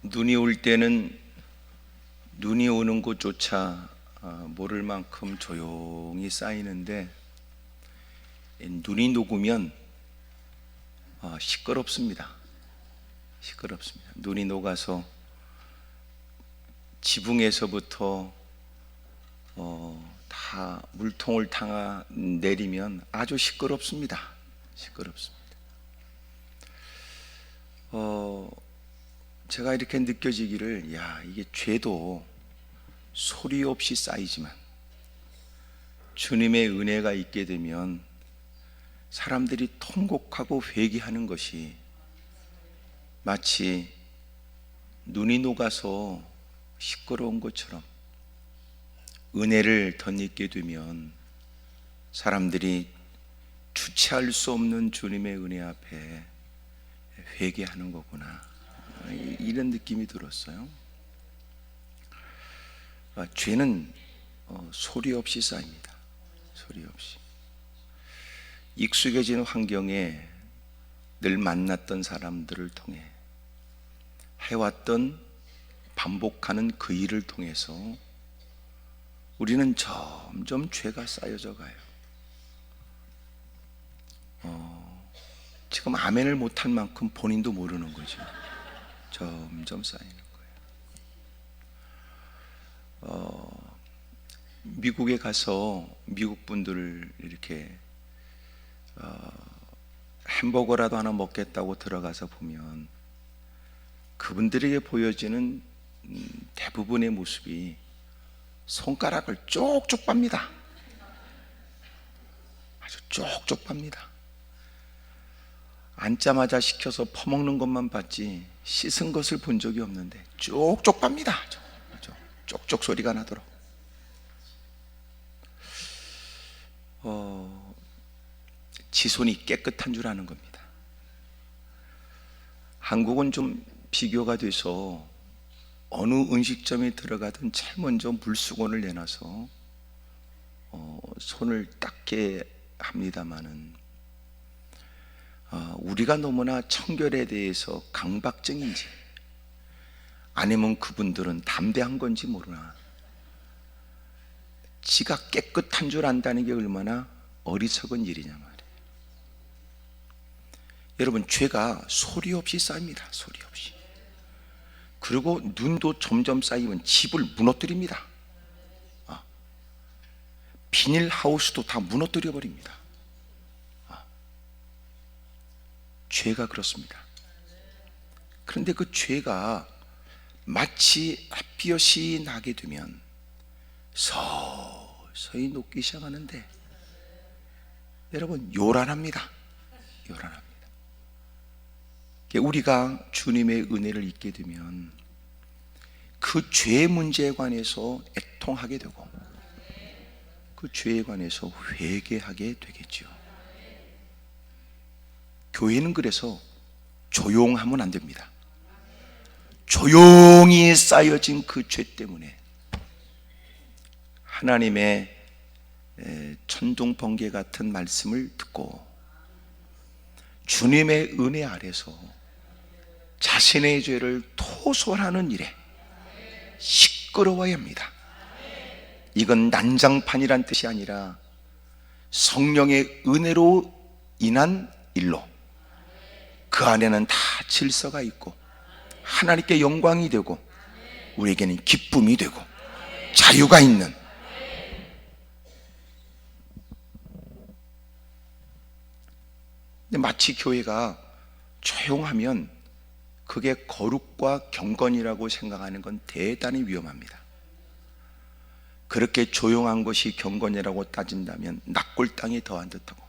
눈이 올 때는 눈이 오는 곳조차 모를 만큼 조용히 쌓이는데, 눈이 녹으면 시끄럽습니다. 눈이 녹아서 지붕에서부터 다 물통을 타가 내리면 아주 시끄럽습니다. 제가 이렇게 느껴지기를, 이게 죄도 소리 없이 쌓이지만 주님의 은혜가 있게 되면 사람들이 통곡하고 회개하는 것이 마치 눈이 녹아서 시끄러운 것처럼, 은혜를 덧입게 되면 사람들이 주체할 수 없는 주님의 은혜 앞에 회개하는 거구나, 이런 느낌이 들었어요. 죄는 소리 없이 쌓입니다. 소리 없이. 익숙해진 환경에 늘 만났던 사람들을 통해 해왔던 반복하는 그 일을 통해서 우리는 점점 죄가 쌓여져 가요. 지금 아멘을 못할 만큼 본인도 모르는 거죠. 점점 쌓이는 거예요. 미국에 가서 미국 분들을 이렇게 햄버거라도 하나 먹겠다고 들어가서 보면 그분들에게 보여지는 대부분의 모습이 손가락을 쪽쪽 빱니다. 아주 쪽쪽 빱니다. 앉자마자 시켜서 퍼먹는 것만 봤지 씻은 것을 본 적이 없는데 쪽쪽 빱니다. 쪽쪽 소리가 나도록. 지손이 깨끗한 줄 아는 겁니다. 한국은 좀 비교가 돼서 어느 음식점에 들어가든 제일 먼저 물수건을 내놔서 손을 닦게 합니다마는, 우리가 너무나 청결에 대해서 강박증인지 아니면 그분들은 담대한 건지 모르나 지가 깨끗한 줄 안다는 게 얼마나 어리석은 일이냐 말이에요. 여러분, 죄가 소리 없이 쌓입니다. 소리 없이. 그리고 눈도 점점 쌓이면 집을 무너뜨립니다. 비닐하우스도 다 무너뜨려 버립니다. 죄가 그렇습니다. 그런데 그 죄가 마치 햇볕이 나게 되면 서서히 녹기 시작하는데, 여러분, 요란합니다. 우리가 주님의 은혜를 잊게 되면 그 죄 문제에 관해서 애통하게 되고 그 죄에 관해서 회개하게 되겠죠. 교회는 그래서 조용하면 안 됩니다. 조용히 쌓여진 그 죄 때문에 하나님의 천둥 번개 같은 말씀을 듣고 주님의 은혜 아래서 자신의 죄를 토설하는 일에 시끄러워야 합니다. 이건 난장판이란 뜻이 아니라 성령의 은혜로 인한 일로 그 안에는 다 질서가 있고 하나님께 영광이 되고 우리에게는 기쁨이 되고 자유가 있는, 근데 마치 교회가 조용하면 그게 거룩과 경건이라고 생각하는 건 대단히 위험합니다. 그렇게 조용한 것이 경건이라고 따진다면 낙골당이 더한 듯하고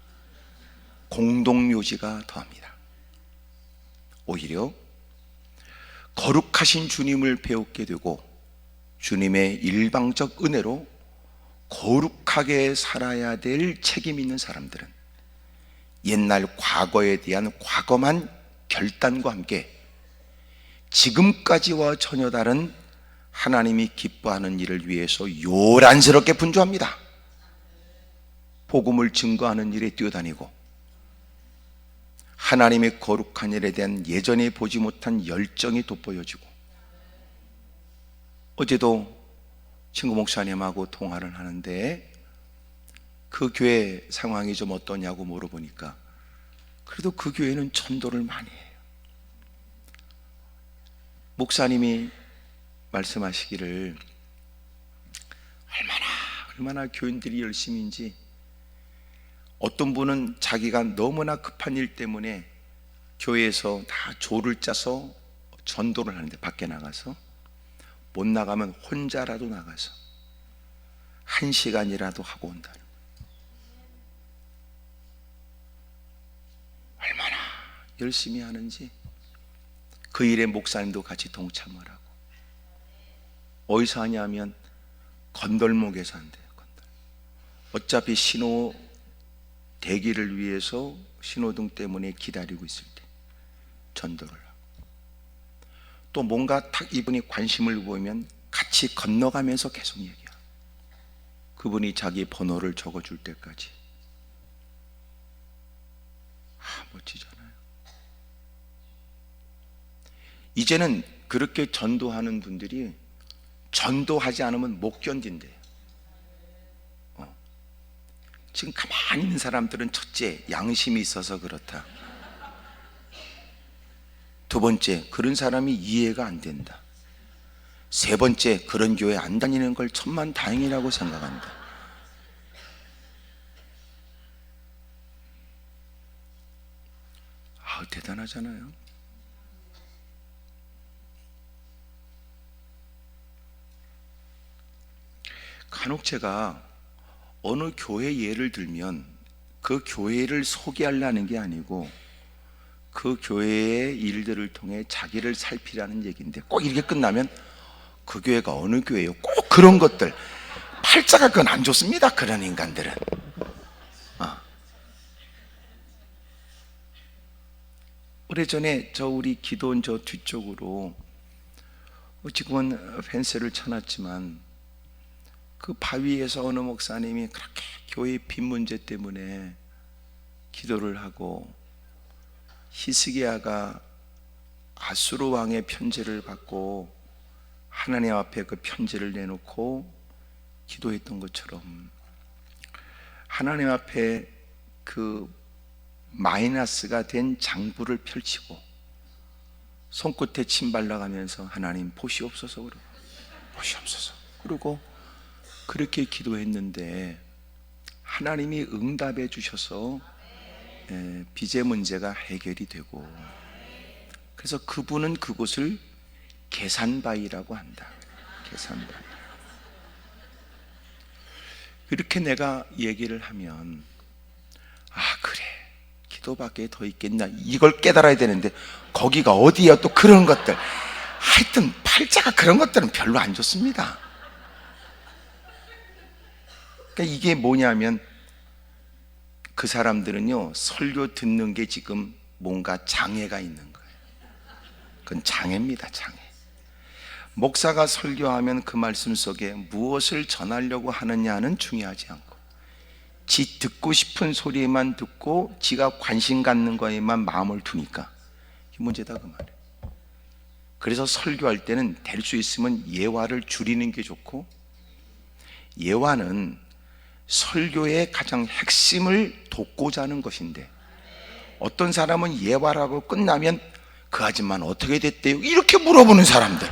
공동묘지가 더합니다. 오히려 거룩하신 주님을 배우게 되고 주님의 일방적 은혜로 거룩하게 살아야 될 책임 있는 사람들은 옛날 과거에 대한 과감한 결단과 함께 지금까지와 전혀 다른 하나님이 기뻐하는 일을 위해서 요란스럽게 분주합니다. 복음을 증거하는 일에 뛰어다니고 하나님의 거룩한 일에 대한 예전에 보지 못한 열정이 돋보여지고 어제도 친구 목사님하고 통화를 하는데 그 교회 상황이 좀 어떠냐고 물어보니까 그래도 그 교회는 전도를 많이 해요. 목사님이 말씀하시기를 얼마나 교인들이 열심인지, 어떤 분은 자기가 너무나 급한 일 때문에 교회에서 다 조를 짜서 전도를 하는데 밖에 나가서 못 나가면 혼자라도 나가서 1시간이라도 하고 온다는 거예요. 얼마나 열심히 하는지. 그 일에 목사님도 같이 동참을 하고. 어디서 하냐면 건덜목에서 한대요. 어차피 신호 대기를 위해서 신호등 때문에 기다리고 있을 때 전도를 하고, 또 뭔가 딱 이분이 관심을 보이면 같이 건너가면서 계속 얘기하고, 그분이 자기 번호를 적어줄 때까지. 멋지잖아요. 이제는 그렇게 전도하는 분들이 전도하지 않으면 못 견딘대요. 지금 가만히 있는 사람들은 첫째, 양심이 있어서 그렇다. 두 번째, 그런 사람이 이해가 안 된다. 세 번째, 그런 교회 안 다니는 걸 천만다행이라고 생각한다. 대단하잖아요. 간혹 제가 어느 교회 예를 들면 그 교회를 소개하려는 게 아니고 그 교회의 일들을 통해 자기를 살피라는 얘기인데, 꼭 이렇게 끝나면 그 교회가 어느 교회예요? 꼭 그런 것들. 팔자가 그건 안 좋습니다. 그런 인간들은. 오래전에 우리 기도원 뒤쪽으로 지금은 펜스를 쳐놨지만 그 바위에서 어느 목사님이 그렇게 교회 빚 문제 때문에 기도를 하고, 히스기야가 아수르 왕의 편지를 받고 하나님 앞에 그 편지를 내놓고 기도했던 것처럼 하나님 앞에 그 마이너스가 된 장부를 펼치고 손끝에 침 발라가면서 하나님 보시옵소서, 그러고 보시옵소서 그러고 그렇게 기도했는데 하나님이 응답해 주셔서 빚의 문제가 해결이 되고, 그래서 그분은 그곳을 계산바위라고 한다. 계산바위. 이렇게 내가 얘기를 하면 그래, 기도밖에 더 있겠나, 이걸 깨달아야 되는데 거기가 어디야 또 그런 것들. 하여튼 팔자가 그런 것들은 별로 안 좋습니다. 그러니까 이게 뭐냐면 그 사람들은요, 설교 듣는 게 지금 뭔가 장애가 있는 거예요. 그건 장애입니다, 장애. 목사가 설교하면 그 말씀 속에 무엇을 전하려고 하느냐는 중요하지 않고 지 듣고 싶은 소리만 듣고 지가 관심 갖는 거에만 마음을 두니까 이 문제다, 그 말이에요. 그래서 설교할 때는 될 수 있으면 예화를 줄이는 게 좋고, 예화는 설교의 가장 핵심을 돋고자 하는 것인데, 어떤 사람은 예화라고 끝나면 그 아줌마는 어떻게 됐대요? 이렇게 물어보는 사람들.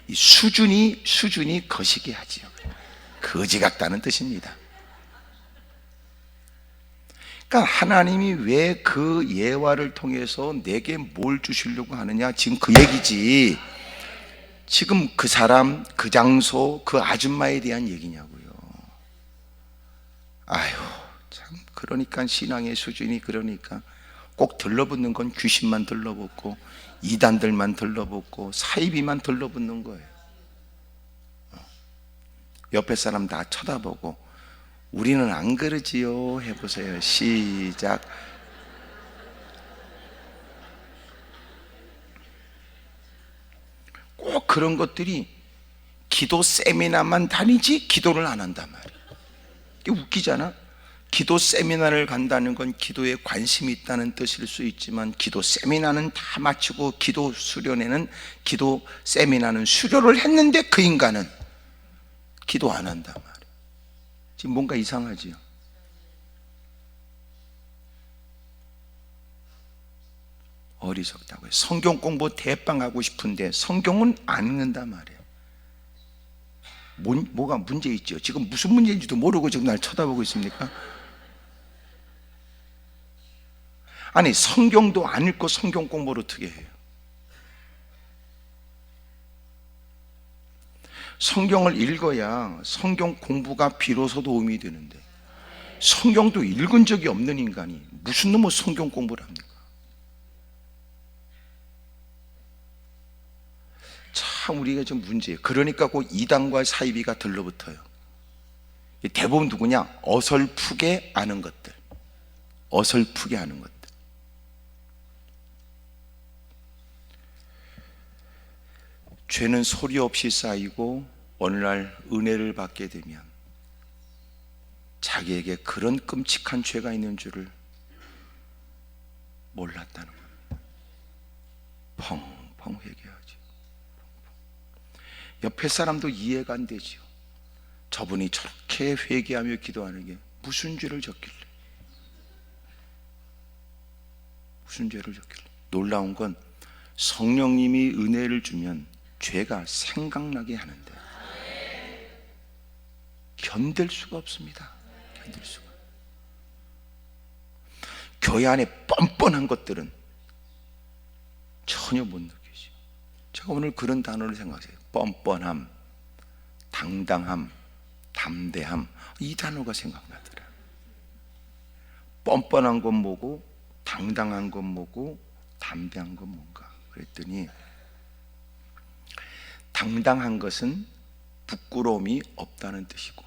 이 수준이 거시기 하지요. 거지 같다는 뜻입니다. 그러니까 하나님이 왜 그 예화를 통해서 내게 뭘 주시려고 하느냐, 지금 그 얘기지. 지금 그 사람, 그 장소, 그 아줌마에 대한 얘기냐고요. 참, 그러니까 신앙의 수준이, 그러니까 꼭 들러붙는 건 귀신만 들러붙고 이단들만 들러붙고 사이비만 들러붙는 거예요. 옆에 사람 다 쳐다보고 우리는 안 그러지요 해보세요. 시작. 꼭 그런 것들이 기도 세미나만 다니지 기도를 안 한단 말이에요. 이게 웃기잖아. 기도 세미나를 간다는 건 기도에 관심이 있다는 뜻일 수 있지만, 기도 세미나는 다 마치고 기도 수련회는, 기도 세미나는 수료를 했는데 그 인간은 기도 안 한단 말이에요. 지금 뭔가 이상하지요? 어리석다고요. 성경 공부 대빵 하고 싶은데 성경은 안 읽는단 말이에요. 뭐가 문제 있죠? 지금 무슨 문제인지도 모르고 지금 날 쳐다보고 있습니까? 아니, 성경도 안 읽고 성경 공부를 어떻게 해요? 성경을 읽어야 성경 공부가 비로소 도움이 되는데, 성경도 읽은 적이 없는 인간이 무슨 놈의 성경 공부를 합니까? 참 우리가 좀 문제예요. 그러니까 그 이단과 사이비가 들러붙어요. 대부분 누구냐? 어설프게 아는 것들, 어설프게 아는 것들. 죄는 소리 없이 쌓이고 어느 날 은혜를 받게 되면 자기에게 그런 끔찍한 죄가 있는 줄을 몰랐다는 겁니다. 펑펑 회개하지. 옆에 사람도 이해가 안 되지요. 저분이 저렇게 회개하며 기도하는 게 무슨 죄를 졌길래, 무슨 죄를 졌길래. 놀라운 건 성령님이 은혜를 주면 죄가 생각나게 하는데 견딜 수가 없습니다. 견딜 수가. 교회 안에 뻔뻔한 것들은 전혀 못 느끼죠. 제가 오늘 그런 단어를 생각해요. 뻔뻔함, 당당함, 담대함, 이 단어가 생각나더라. 뻔뻔한 건 뭐고, 당당한 건 뭐고, 담대한 건 뭔가 그랬더니, 당당한 것은 부끄러움이 없다는 뜻이고,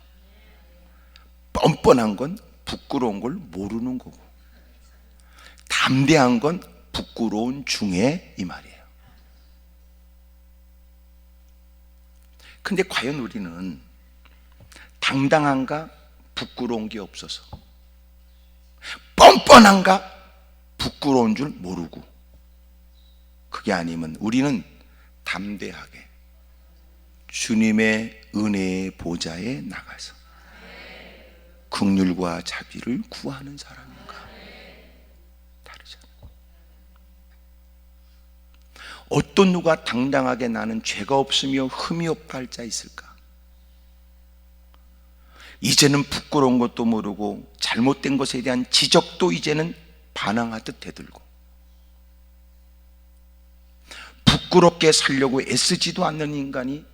뻔뻔한 건 부끄러운 걸 모르는 거고, 담대한 건 부끄러운 중에 이 말이에요. 근데 과연 우리는 당당한가 부끄러운 게 없어서, 뻔뻔한가 부끄러운 줄 모르고, 그게 아니면 우리는 담대하게 주님의 은혜의 보좌에 나가서 긍휼과 자비를 구하는 사람인가? 다르잖아요. 어떤 누가 당당하게 나는 죄가 없으며 흠이 없다 할 자 있을까? 이제는 부끄러운 것도 모르고 잘못된 것에 대한 지적도 이제는 반항하듯 대들고, 부끄럽게 살려고 애쓰지도 않는 인간이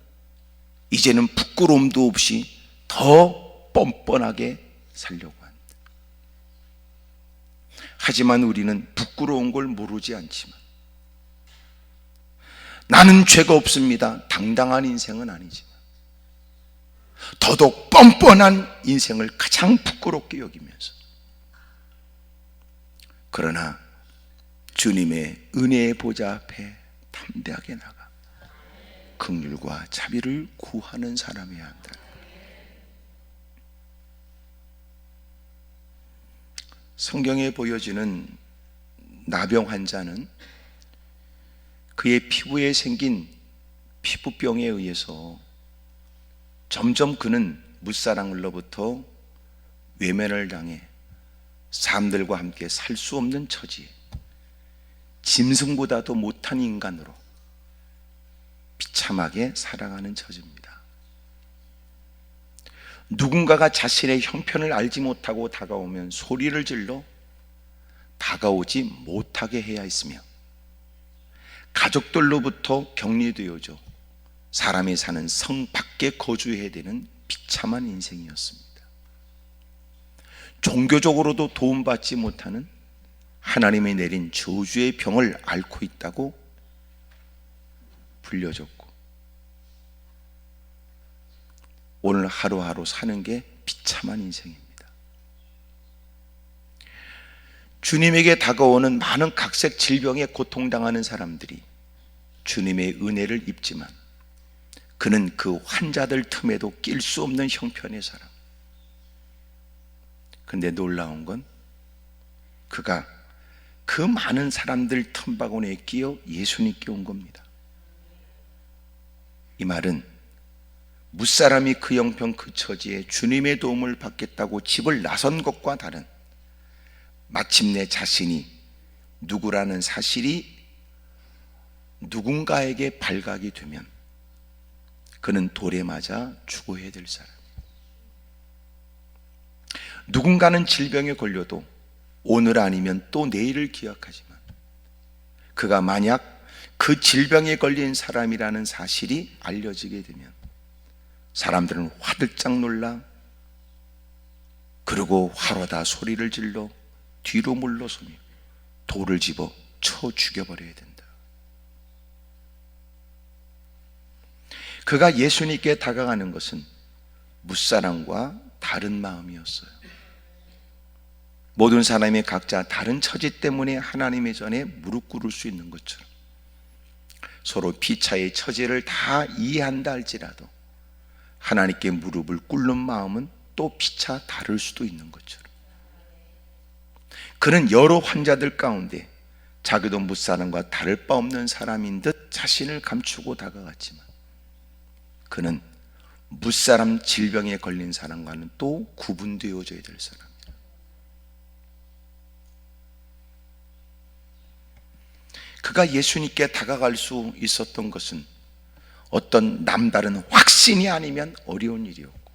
이제는 부끄러움도 없이 더 뻔뻔하게 살려고 한다. 하지만 우리는 부끄러운 걸 모르지 않지만, 나는 죄가 없습니다, 당당한 인생은 아니지만 더더욱 뻔뻔한 인생을 가장 부끄럽게 여기면서, 그러나 주님의 은혜의 보좌 앞에 담대하게 나가 긍휼과 자비를 구하는 사람이어야 한다. 성경에 보여지는 나병 환자는 그의 피부에 생긴 피부병에 의해서 점점 그는 무사랑으로부터 외면을 당해 사람들과 함께 살 수 없는 처지에, 짐승보다도 못한 인간으로 비참하게 살아가는 처지입니다. 누군가가 자신의 형편을 알지 못하고 다가오면 소리를 질러 다가오지 못하게 해야 했으며, 가족들로부터 격리되어져 사람이 사는 성 밖에 거주해야 되는 비참한 인생이었습니다. 종교적으로도 도움받지 못하는 하나님이 내린 저주의 병을 앓고 있다고 불려졌고, 오늘 하루하루 사는 게 비참한 인생입니다. 주님에게 다가오는 많은 각색 질병에 고통당하는 사람들이 주님의 은혜를 입지만, 그는 그 환자들 틈에도 낄 수 없는 형편의 사람. 근데 놀라운 건 그가 그 많은 사람들 틈바구니에 끼어 예수님께 온 겁니다. 이 말은 무사람이 그 형편 그 처지에 주님의 도움을 받겠다고 집을 나선 것과 다른, 마침내 자신이 누구라는 사실이 누군가에게 발각이 되면 그는 돌에 맞아 죽어야 될 사람이에요. 누군가는 질병에 걸려도 오늘 아니면 또 내일을 기약하지만, 그가 만약 그 질병에 걸린 사람이라는 사실이 알려지게 되면 사람들은 화들짝 놀라, 그리고 화로다 소리를 질러 뒤로 물러서며 돌을 집어 쳐 죽여버려야 된다. 그가 예수님께 다가가는 것은 무사람과 다른 마음이었어요. 모든 사람이 각자 다른 처지 때문에 하나님의 전에 무릎 꿇을 수 있는 것처럼, 서로 피차의 처지를 다 이해한다 할지라도 하나님께 무릎을 꿇는 마음은 또 피차 다를 수도 있는 것처럼, 그는 여러 환자들 가운데 자기도 무사람과 다를 바 없는 사람인 듯 자신을 감추고 다가갔지만, 그는 무사람 질병에 걸린 사람과는 또 구분되어져야 될 사람입니다. 그가 예수님께 다가갈 수 있었던 것은 어떤 남다른 확신이 아니면 어려운 일이었고,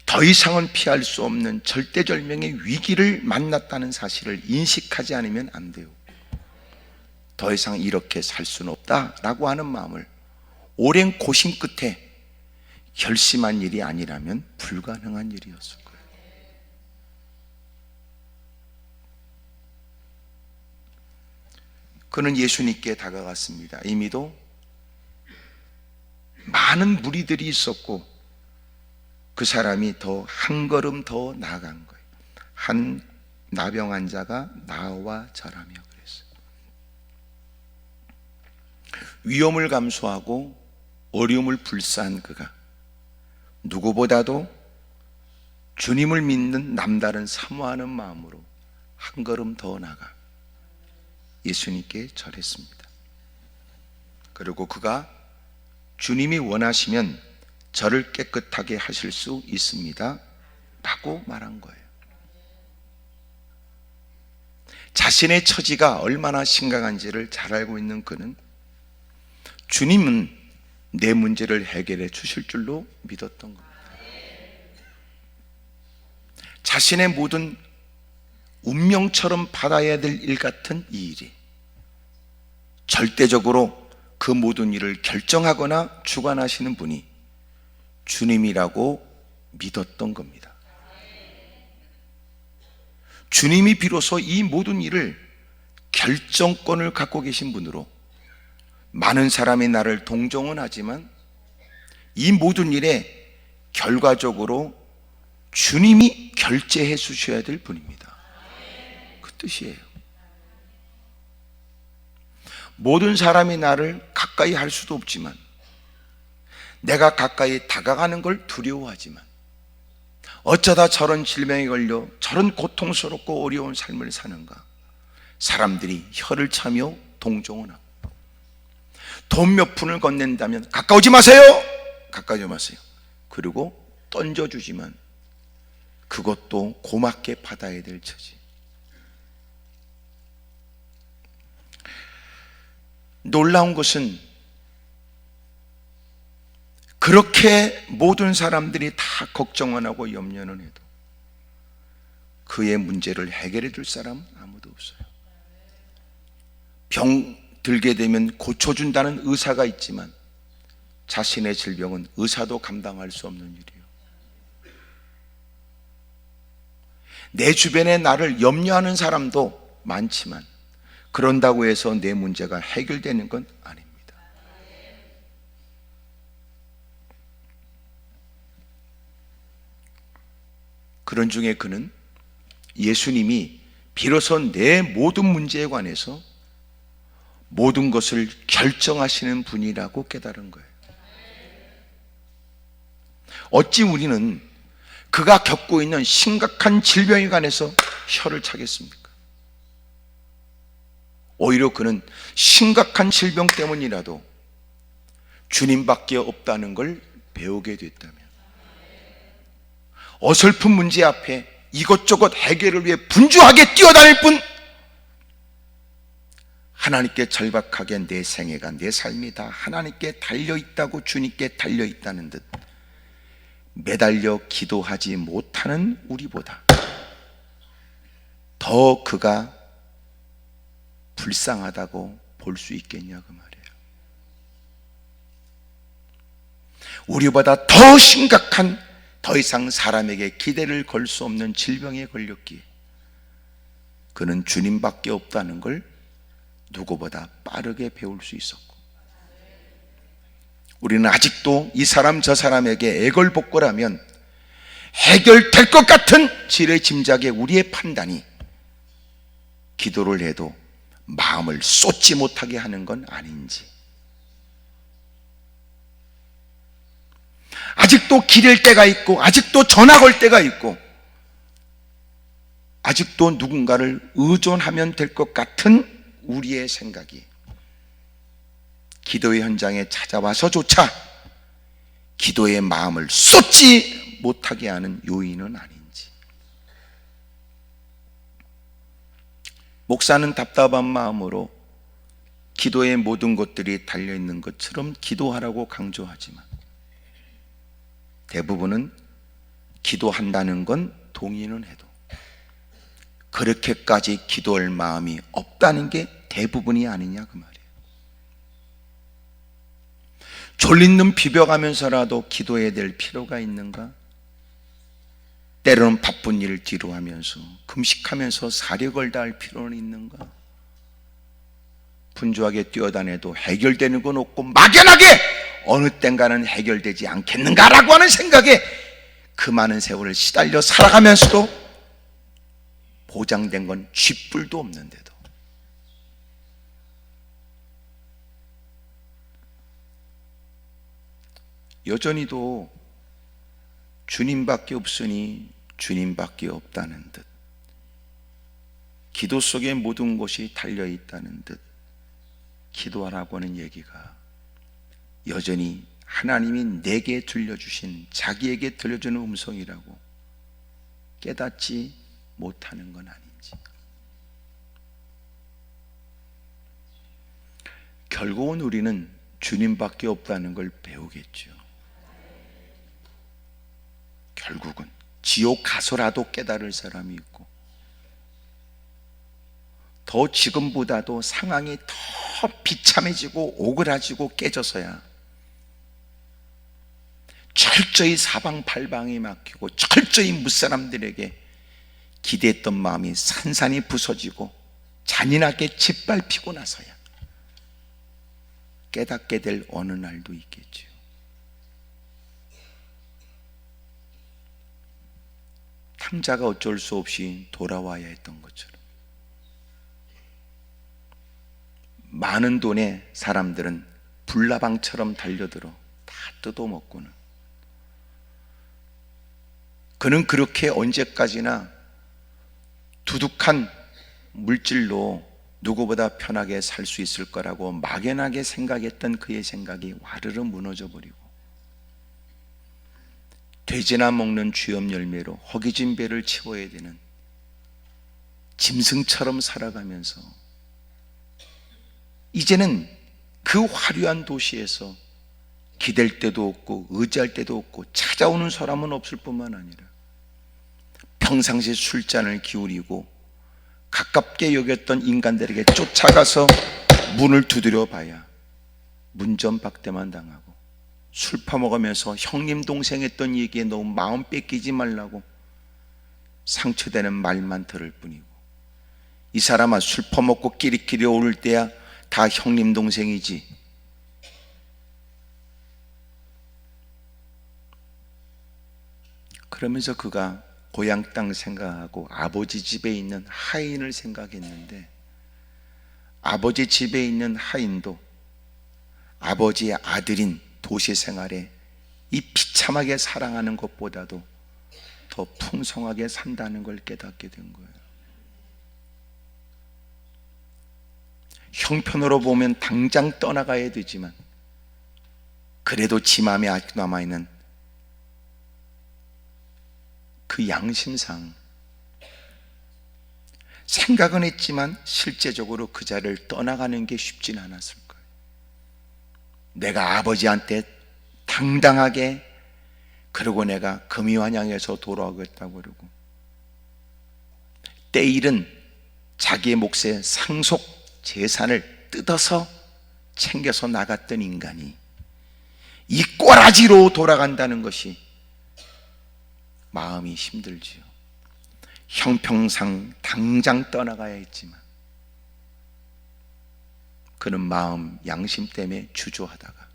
더 이상은 피할 수 없는 절대절명의 위기를 만났다는 사실을 인식하지 않으면 안 돼요. 더 이상 이렇게 살 수는 없다라고 하는 마음을 오랜 고심 끝에 결심한 일이 아니라면 불가능한 일이었을 거예요. 그는 예수님께 다가갔습니다. 이미도 많은 무리들이 있었고 그 사람이 더 한 걸음 더 나아간 거예요. 한 나병 환자가 나와 절하며 그랬어요. 위험을 감수하고 어려움을 불사한 그가 누구보다도 주님을 믿는 남다른 사모하는 마음으로 한 걸음 더 나가 예수님께 절했습니다. 그리고 그가 주님이 원하시면 저를 깨끗하게 하실 수 있습니다 라고 말한 거예요. 자신의 처지가 얼마나 심각한지를 잘 알고 있는 그는 주님은 내 문제를 해결해 주실 줄로 믿었던 겁니다. 자신의 모든 운명처럼 받아야 될 일 같은 이 일이 절대적으로 그 모든 일을 결정하거나 주관하시는 분이 주님이라고 믿었던 겁니다. 주님이 비로소 이 모든 일을 결정권을 갖고 계신 분으로 많은 사람이 나를 동정은 하지만 이 모든 일에 결과적으로 주님이 결재해 주셔야 될 분입니다. 그 뜻이에요. 모든 사람이 나를 가까이 할 수도 없지만, 내가 가까이 다가가는 걸 두려워하지만, 어쩌다 저런 질병에 걸려 저런 고통스럽고 어려운 삶을 사는가, 사람들이 혀를 차며 동정은 하고, 돈 몇 푼을 건넨다면 가까우지 마세요, 가까우지 마세요, 그리고 던져주지만 그것도 고맙게 받아야 될 처지. 놀라운 것은 그렇게 모든 사람들이 다 걱정은 하고 염려는 해도 그의 문제를 해결해 줄 사람은 아무도 없어요. 병 들게 되면 고쳐준다는 의사가 있지만 자신의 질병은 의사도 감당할 수 없는 일이에요. 내 주변에 나를 염려하는 사람도 많지만 그런다고 해서 내 문제가 해결되는 건 아닙니다. 그런 중에 그는 예수님이 비로소 내 모든 문제에 관해서 모든 것을 결정하시는 분이라고 깨달은 거예요. 어찌 우리는 그가 겪고 있는 심각한 질병에 관해서 혀를 차겠습니까? 오히려 그는 심각한 질병 때문이라도 주님밖에 없다는 걸 배우게 됐다면, 어설픈 문제 앞에 이것저것 해결을 위해 분주하게 뛰어다닐 뿐 하나님께 절박하게 내 생애가, 내 삶이 다 하나님께 달려있다고, 주님께 달려있다는 듯 매달려 기도하지 못하는 우리보다 더 그가 불쌍하다고 볼 수 있겠냐 그 말이에요. 우리보다 더 심각한, 더 이상 사람에게 기대를 걸 수 없는 질병에 걸렸기에 그는 주님밖에 없다는 걸 누구보다 빠르게 배울 수 있었고, 우리는 아직도 이 사람 저 사람에게 애걸복걸하면 해결될 것 같은 지레짐작의 우리의 판단이 기도를 해도 마음을 쏟지 못하게 하는 건 아닌지, 아직도 기댈 때가 있고, 아직도 전화 걸 때가 있고, 아직도 누군가를 의존하면 될 것 같은 우리의 생각이 기도의 현장에 찾아와서조차 기도의 마음을 쏟지 못하게 하는 요인은 아닌지. 목사는 답답한 마음으로 기도의 모든 것들이 달려있는 것처럼 기도하라고 강조하지만 대부분은 기도한다는 건 동의는 해도 그렇게까지 기도할 마음이 없다는 게 대부분이 아니냐 그 말이에요. 졸린 눈 비벼가면서라도 기도해야 될 필요가 있는가? 때로는 바쁜 일을 뒤로 하면서 금식하면서 사력을 다할 필요는 있는가? 분주하게 뛰어다녀도 해결되는 건 없고 막연하게 어느 땐가는 해결되지 않겠는가라고 하는 생각에 그 많은 세월을 시달려 살아가면서도 보장된 건 쥐뿔도 없는데도 여전히도 주님밖에 없으니 주님밖에 없다는 듯, 기도 속에 모든 것이 달려있다는 듯 기도하라고 하는 얘기가 여전히 하나님이 내게 들려주신, 자기에게 들려주는 음성이라고 깨닫지 못하는 건 아닌지. 결국은 우리는 주님밖에 없다는 걸 배우겠죠. 결국은 지옥 가서라도 깨달을 사람이 있고, 더 지금보다도 상황이 더 비참해지고 오그라지고 깨져서야 철저히 사방팔방이 막히고 철저히 무사람들에게 기대했던 마음이 산산이 부서지고 잔인하게 짓밟히고 나서야 깨닫게 될 어느 날도 있겠지요. 탕자가 어쩔 수 없이 돌아와야 했던 것처럼 많은 돈에 사람들은 불나방처럼 달려들어 다 뜯어먹고는, 그는 그렇게 언제까지나 두둑한 물질로 누구보다 편하게 살 수 있을 거라고 막연하게 생각했던 그의 생각이 와르르 무너져 버리고 돼지나 먹는 쥐염 열매로 허기진 배를 채워야 되는 짐승처럼 살아가면서 이제는 그 화려한 도시에서 기댈 데도 없고 의지할 데도 없고 찾아오는 사람은 없을 뿐만 아니라 평상시 술잔을 기울이고 가깝게 여겼던 인간들에게 쫓아가서 문을 두드려 봐야 문전박대만 당하고, 술 퍼먹으면서 형님 동생 했던 얘기에 너무 마음 뺏기지 말라고 상처되는 말만 들을 뿐이고, 이 사람아 술 퍼먹고 끼리끼리 오를 때야 다 형님 동생이지, 그러면서 그가 고향 땅 생각하고 아버지 집에 있는 하인을 생각했는데, 아버지 집에 있는 하인도 아버지의 아들인 도시 생활에 이 비참하게 사랑하는 것보다도 더 풍성하게 산다는 걸 깨닫게 된 거예요. 형편으로 보면 당장 떠나가야 되지만 그래도 지 마음에 아직 남아있는 그 양심상 생각은 했지만 실제적으로 그 자리를 떠나가는 게 쉽진 않았을 거예요. 내가 아버지한테 당당하게 그러고 내가 금이환양에서 돌아오겠다고 그러고 때일은 자기의 몫의 상속 재산을 뜯어서 챙겨서 나갔던 인간이 이 꼬라지로 돌아간다는 것이 마음이 힘들지요. 형평상 당장 떠나가야 했지만 그는 마음 양심 때문에 주저하다가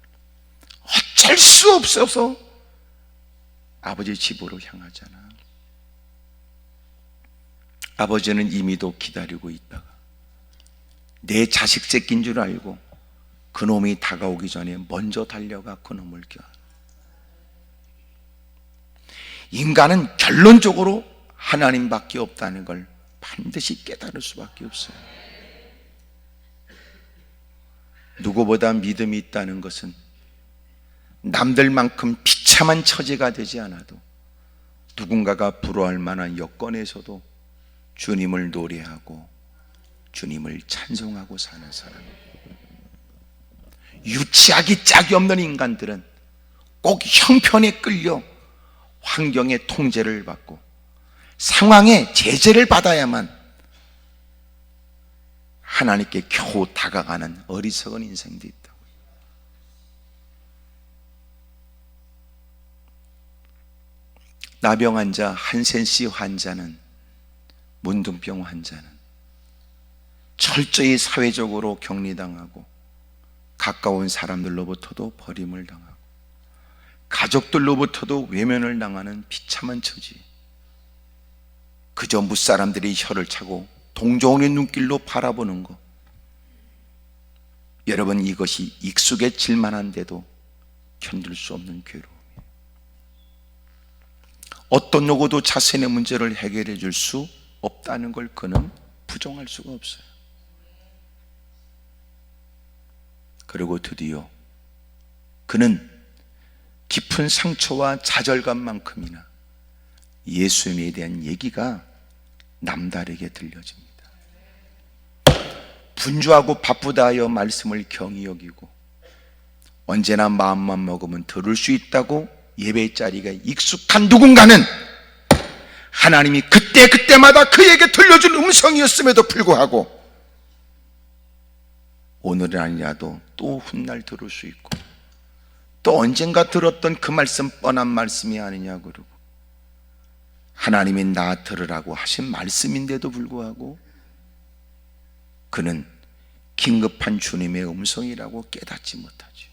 어쩔 수 없어서 아버지 집으로 향하잖아. 아버지는 이미도 기다리고 있다가 내 자식 새끼인 줄 알고 그놈이 다가오기 전에 먼저 달려가 그놈을 껴. 인간은 결론적으로 하나님밖에 없다는 걸 반드시 깨달을 수밖에 없어요. 누구보다 믿음이 있다는 것은 남들만큼 비참한 처지가 되지 않아도 누군가가 부러워할 만한 여건에서도 주님을 노래하고 주님을 찬송하고 사는 사람이에요. 유치하기 짝이 없는 인간들은 꼭 형편에 끌려 환경의 통제를 받고 상황의 제재를 받아야만 하나님께 겨우 다가가는 어리석은 인생도 있다고. 나병 환자, 한센씨 환자는, 문둥병 환자는 철저히 사회적으로 격리당하고 가까운 사람들로부터도 버림을 당하고 가족들로부터도 외면을 당하는 비참한 처지. 그저 무사람들이 혀를 차고 동정의 눈길로 바라보는 것. 여러분, 이것이 익숙해질 만한데도 견딜 수 없는 괴로움이에요. 어떤 누구도 자신의 문제를 해결해 줄 수 없다는 걸 그는 부정할 수가 없어요. 그리고 드디어 그는 깊은 상처와 좌절감만큼이나 예수님에 대한 얘기가 남다르게 들려집니다. 분주하고 바쁘다 하여 말씀을 경히 여기고 언제나 마음만 먹으면 들을 수 있다고 예배 자리가 익숙한 누군가는 하나님이 그때마다 그에게 들려준 음성이었음에도 불구하고 오늘은 아니라도 또 훗날 들을 수 있고 또 언젠가 들었던 그 말씀 뻔한 말씀이 아니냐 그러고 하나님이 나 들으라고 하신 말씀인데도 불구하고 그는 긴급한 주님의 음성이라고 깨닫지 못하죠.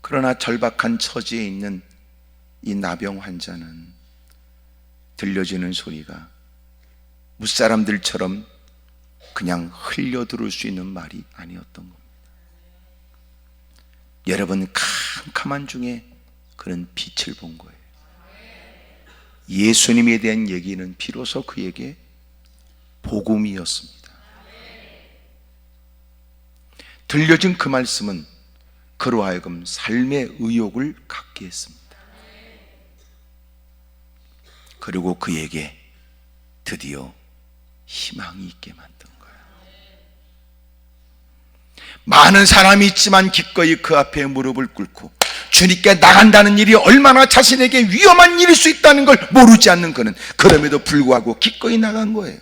그러나 절박한 처지에 있는 이 나병 환자는 들려지는 소리가 무사람들처럼 그냥 흘려 들을 수 있는 말이 아니었던 겁니다. 여러분, 캄캄한 중에 그는 빛을 본 거예요. 예수님에 대한 얘기는 비로소 그에게 복음이었습니다. 들려진 그 말씀은 그로 하여금 삶의 의욕을 갖게 했습니다. 그리고 그에게 드디어 희망이 있게 만든 거예요. 많은 사람이 있지만 기꺼이 그 앞에 무릎을 꿇고 주님께 나간다는 일이 얼마나 자신에게 위험한 일일 수 있다는 걸 모르지 않는 그는 그럼에도 불구하고 기꺼이 나간 거예요.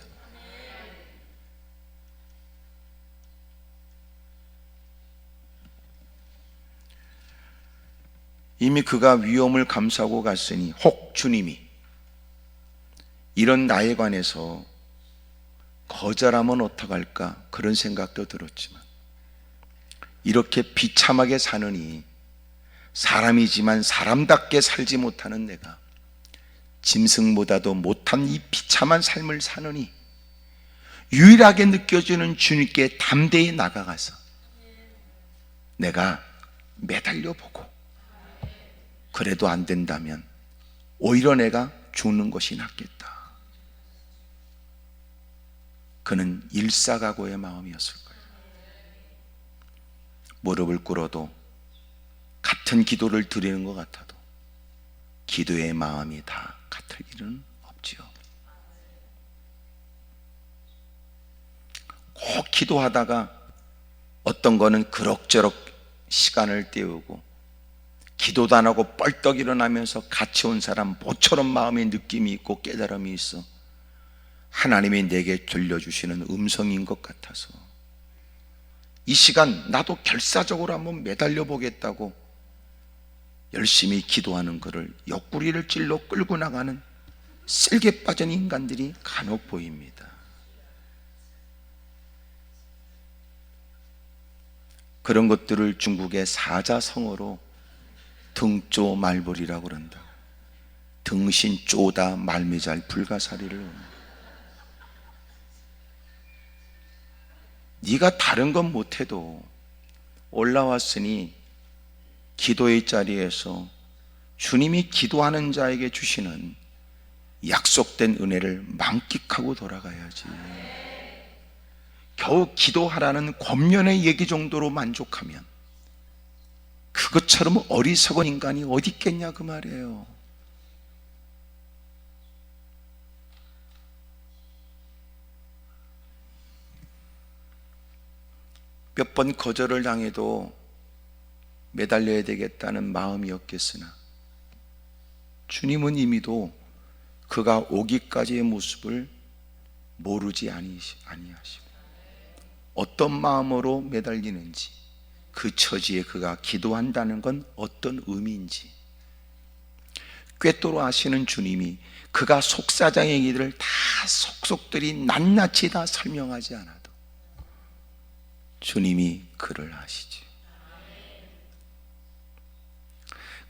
이미 그가 위험을 감수하고 갔으니 혹 주님이 이런 나에 관해서 거절하면 어떡할까 그런 생각도 들었지만 이렇게 비참하게 사느니 사람이지만 사람답게 살지 못하는 내가 짐승보다도 못한 이 비참한 삶을 사느니 유일하게 느껴지는 주님께 담대히 나가가서 내가 매달려 보고 그래도 안 된다면 오히려 내가 죽는 것이 낫겠다. 그는 일사각오의 마음이었을 거예요. 무릎을 꿇어도 같은 기도를 드리는 것 같아도 기도의 마음이 다 같을 일은 없지요. 꼭 기도하다가 어떤 거는 그럭저럭 시간을 때우고 기도도 안 하고 뻘떡 일어나면서 같이 온 사람 모처럼 마음의 느낌이 있고 깨달음이 있어 하나님이 내게 들려주시는 음성인 것 같아서 이 시간 나도 결사적으로 한번 매달려 보겠다고 열심히 기도하는 것을 옆구리를 찔러 끌고 나가는 쓸개 빠진 인간들이 간혹 보입니다. 그런 것들을 중국의 사자성어로 등쪼 말벌이라고 그런다. 등신 쪼다 말미잘 불가사리를. 네가 다른 건 못해도 올라왔으니 기도의 자리에서 주님이 기도하는 자에게 주시는 약속된 은혜를 만끽하고 돌아가야지. 겨우 기도하라는 권면의 얘기 정도로 만족하면 그것처럼 어리석은 인간이 어디 있겠냐 그 말이에요. 몇 번 거절을 당해도 매달려야 되겠다는 마음이었겠으나 주님은 이미도 그가 오기까지의 모습을 모르지 아니하시고 어떤 마음으로 매달리는지 그 처지에 그가 기도한다는 건 어떤 의미인지 꿰뚫어 아시는 주님이 그가 속사장의 일을 다 속속들이 낱낱이 다 설명하지 않아도 주님이 그를 아시지.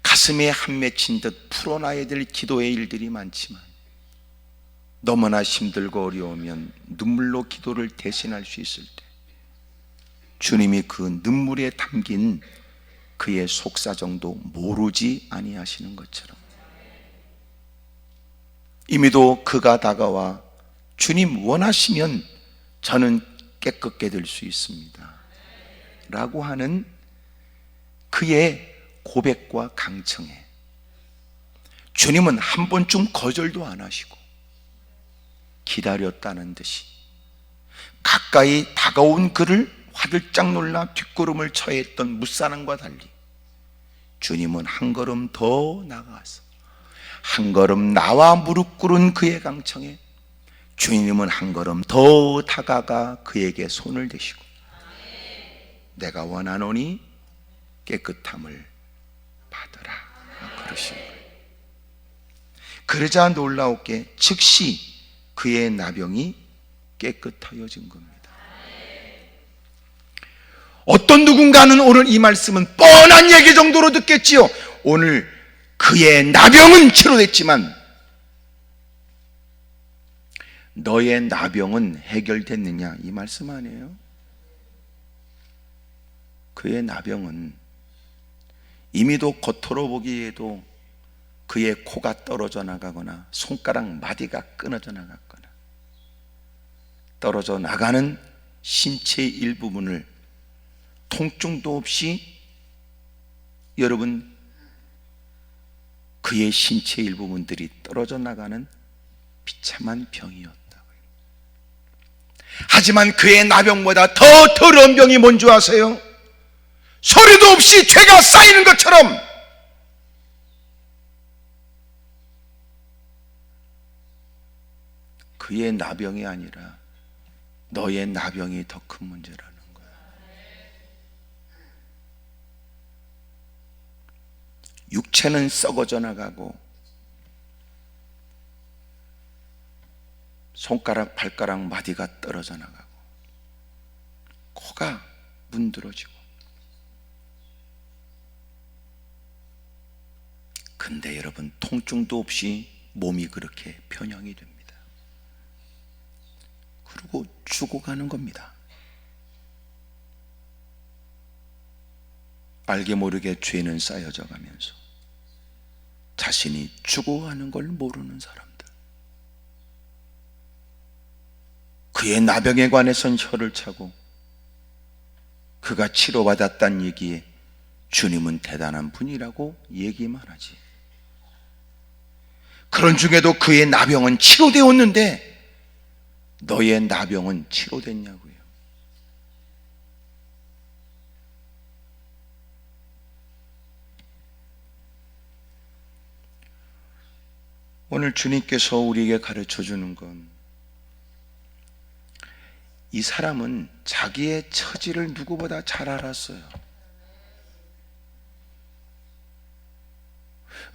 가슴에 한 맺힌 듯 풀어놔야 될 기도의 일들이 많지만 너무나 힘들고 어려우면 눈물로 기도를 대신할 수 있을 때 주님이 그 눈물에 담긴 그의 속사정도 모르지 아니하시는 것처럼 이미도 그가 다가와 주님 원하시면 저는 깨끗게 될 수 있습니다 라고 하는 그의 고백과 강청에 주님은 한 번쯤 거절도 안 하시고 기다렸다는 듯이 가까이 다가온 그를 화들짝 놀라 뒷걸음을 쳐야 했던 무사람과 달리 주님은 한 걸음 더 나가서 한 걸음 나와 무릎 꿇은 그의 강청에 주님은 한 걸음 더 다가가 그에게 손을 대시고 내가 원하노니 깨끗함을 받으라 그러시는 거예요. 그러자 놀라웠게 즉시 그의 나병이 깨끗하여진 겁니다. 어떤 누군가는 오늘 이 말씀은 뻔한 얘기 정도로 듣겠지요. 오늘 그의 나병은 치료됐지만 너의 나병은 해결됐느냐 이 말씀 아니에요? 그의 나병은 이미도 겉으로 보기에도 그의 코가 떨어져 나가거나 손가락 마디가 끊어져 나갔거나 떨어져 나가는 신체의 일부분을 통증도 없이 여러분 그의 신체의 일부분들이 떨어져 나가는 비참한 병이었다고요. 하지만 그의 나병보다 더 더러운 병이 뭔지 아세요? 소리도 없이 죄가 쌓이는 것처럼 그의 나병이 아니라 너의 나병이 더 큰 문제라는 거야. 육체는 썩어져 나가고 손가락, 발가락 마디가 떨어져 나가고 코가 문드러지고 근데 여러분 통증도 없이 몸이 그렇게 변형이 됩니다. 그리고 죽어가는 겁니다. 알게 모르게 죄는 쌓여져 가면서 자신이 죽어가는 걸 모르는 사람들, 그의 나병에 관해선 혀를 차고 그가 치료받았다는 얘기에 주님은 대단한 분이라고 얘기만 하지. 그런 중에도 그의 나병은 치료되었는데 너의 나병은 치료됐냐고요. 오늘 주님께서 우리에게 가르쳐 주는 건, 이 사람은 자기의 처지를 누구보다 잘 알았어요.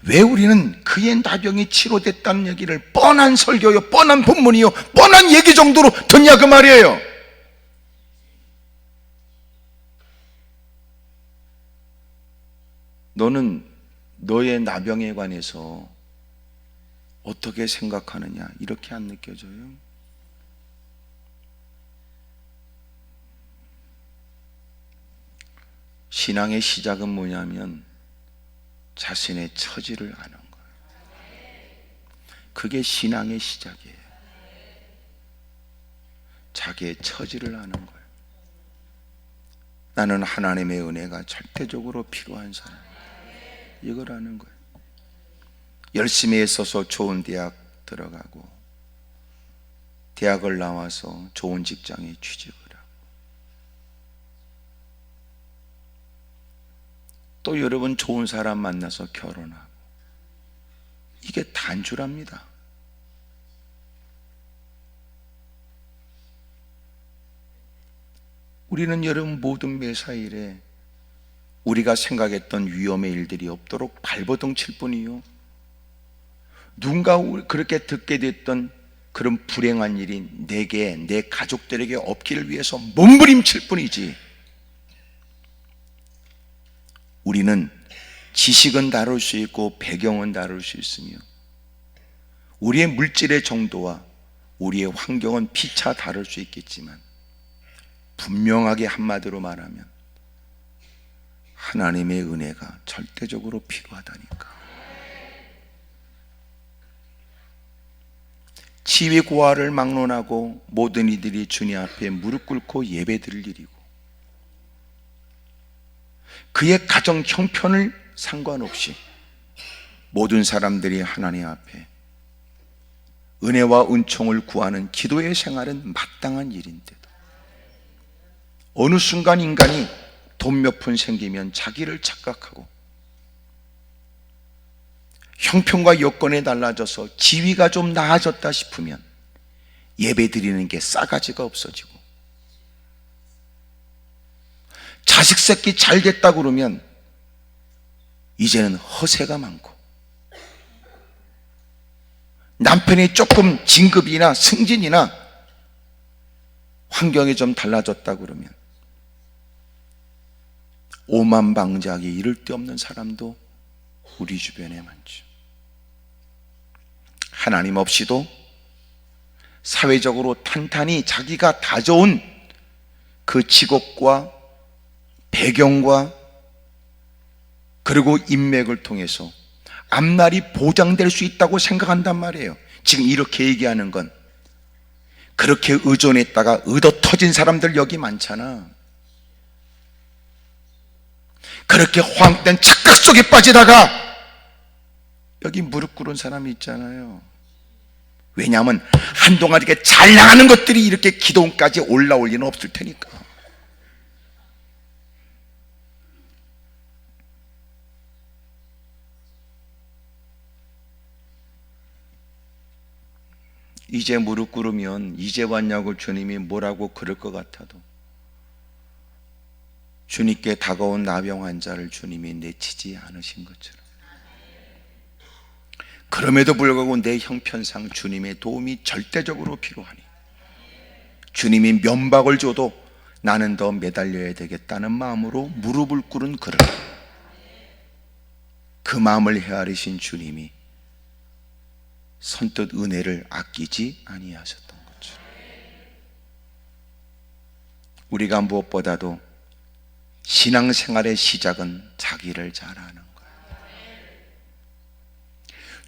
왜 우리는 그의 나병이 치료됐다는 얘기를 뻔한 설교요, 뻔한 본문이요, 뻔한 얘기 정도로 듣냐 그 말이에요. 너는 너의 나병에 관해서 어떻게 생각하느냐, 이렇게 안 느껴져요? 신앙의 시작은 뭐냐면 자신의 처지를 아는 거예요. 그게 신앙의 시작이에요. 자기의 처지를 아는 거예요. 나는 하나님의 은혜가 절대적으로 필요한 사람, 이걸 아는 거예요. 열심히 애써서 좋은 대학 들어가고 대학을 나와서 좋은 직장에 취직을 하고, 또 여러분 좋은 사람 만나서 결혼하고, 이게 단주랍니다. 우리는 여러분 모든 매사일에 우리가 생각했던 위험의 일들이 없도록 발버둥 칠 뿐이요, 누군가 그렇게 듣게 됐던 그런 불행한 일이 내게, 내 가족들에게 없기를 위해서 몸부림칠 뿐이지, 우리는 지식은 다룰 수 있고 배경은 다룰 수 있으며 우리의 물질의 정도와 우리의 환경은 피차 다를 수 있겠지만, 분명하게 한마디로 말하면 하나님의 은혜가 절대적으로 필요하다니까. 지위 고하를 막론하고 모든 이들이 주님 앞에 무릎 꿇고 예배드릴 일이고, 그의 가정 형편을 상관없이 모든 사람들이 하나님 앞에 은혜와 은총을 구하는 기도의 생활은 마땅한 일인데도, 어느 순간 인간이 돈 몇 푼 생기면 자기를 착각하고 형편과 여건에 달라져서 지위가 좀 나아졌다 싶으면 예배 드리는 게 싸가지가 없어지고, 자식 새끼 잘 됐다 그러면 이제는 허세가 많고, 남편이 조금 진급이나 승진이나 환경이 좀 달라졌다 그러면 오만방자하게 이를 데 없는 사람도 우리 주변에 많죠. 하나님 없이도 사회적으로 탄탄히 자기가 다져온 그 직업과 배경과 그리고 인맥을 통해서 앞날이 보장될 수 있다고 생각한단 말이에요. 지금 이렇게 얘기하는 건, 그렇게 의존했다가 의도 터진 사람들 여기 많잖아. 그렇게 허황된 착각 속에 빠지다가 여기 무릎 꿇은 사람이 있잖아요. 왜냐하면 한동안 이렇게 잘 나가는 것들이 이렇게 기도원까지 올라올 리는 없을 테니까. 이제 무릎 꿇으면 이제 왔냐고 주님이 뭐라고 그럴 것 같아도, 주님께 다가온 나병 환자를 주님이 내치지 않으신 것처럼, 그럼에도 불구하고 내 형편상 주님의 도움이 절대적으로 필요하니 주님이 면박을 줘도 나는 더 매달려야 되겠다는 마음으로 무릎을 꿇은 그를, 그 마음을 헤아리신 주님이 선뜻 은혜를 아끼지 아니하셨던 거죠. 우리가 무엇보다도 신앙생활의 시작은 자기를 잘 아는 거예요.